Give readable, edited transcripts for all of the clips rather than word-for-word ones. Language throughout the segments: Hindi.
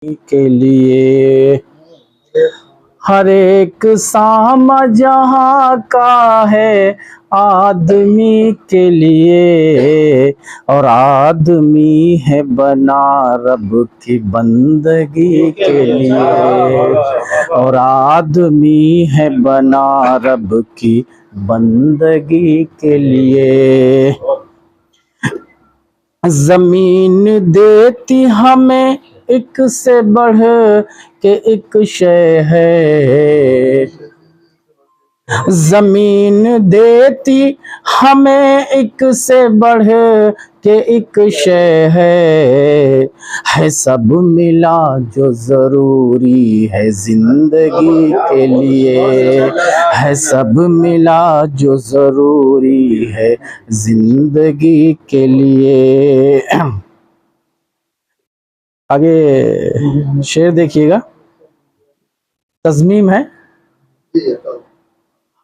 के लिए। हर एक सामा जहाँ का है आदमी के लिए, और आदमी है बना रब की बंदगी के लिए, और आदमी है बना रब की बंदगी के लिए। जमीन देती हमें एक से बढ़ के एक शय है, जमीन देती हमें एक से बढ़ के एक शय है सब मिला जो जरूरी है जिंदगी के लिए, है सब मिला जो जरूरी है जिंदगी के लिए। आगे शेर देखिएगा, तज़मीम है।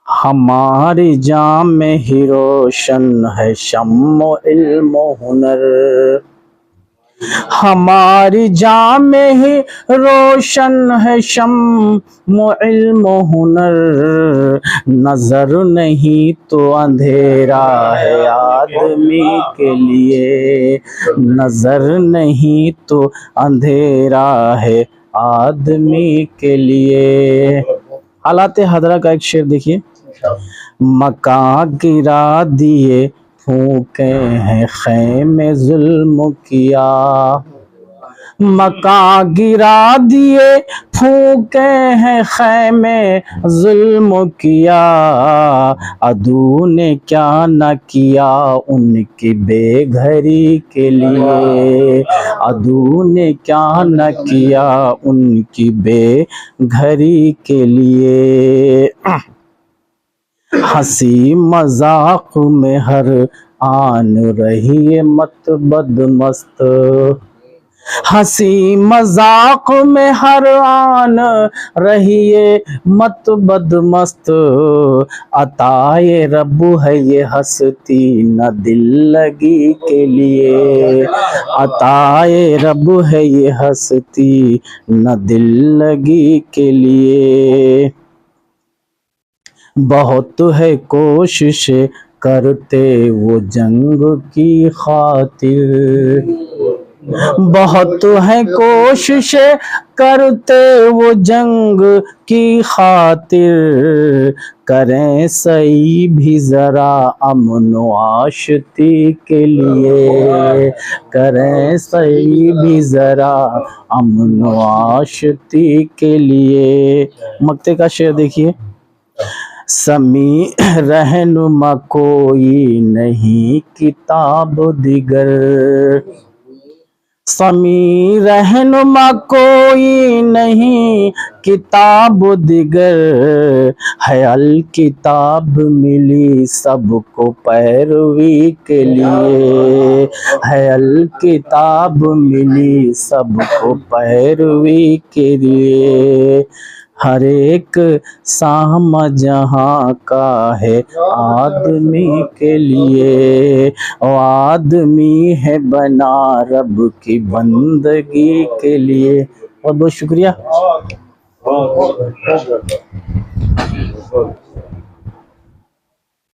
हमारी जाम में ही रोशन है शम्म इल्म हुनर, हमारी जाम में ही रोशन है शम्म इल्म हुनर। नजर नहीं तो अंधेरा है आदमी के लिए, नजर नहीं तो अंधेरा है आदमी के लिए। हालात हदरा का एक शेर देखिए। मकान गिरा दिए फूके हैं खैमे जुल्म किया, मकान गिरा दिए फूके हैं खैमे जुल्म किया। अदू ने क्या न किया उनकी बेघरी के लिए, अदू ने क्या न किया उनकी बेघरी के लिए। हंसी मजाक में हर आन रही है मत बदमस्त, हंसी मजाक में हर आन रही है मत बदमस्त। अताए रब है ये हंसती न दिल लगी के लिए, अताए रब है ये हंसती न दिल लगी के लिए। बहुत है कोशिश करते वो जंग की खातिर, बहुत है कोशिश करते वो जंग की खातिर। करें सही भी जरा अमन आशती के लिए, करें सही भी जरा अमन आशती के लिए। मक्ते का शेर देखिए। समी रहनुमा कोई नहीं किताब दिगर, समी रहनुमा कोई नहीं किताब दिगर। है अल किताब मिली सबको पैरवी के लिए, है अल किताब मिली सबको पैरवी के लिए। हर एक सामा जहाँ का है आदमी के लिए, और आदमी है बना रब की बंदगी के लिए। बहुत बहुत शुक्रिया।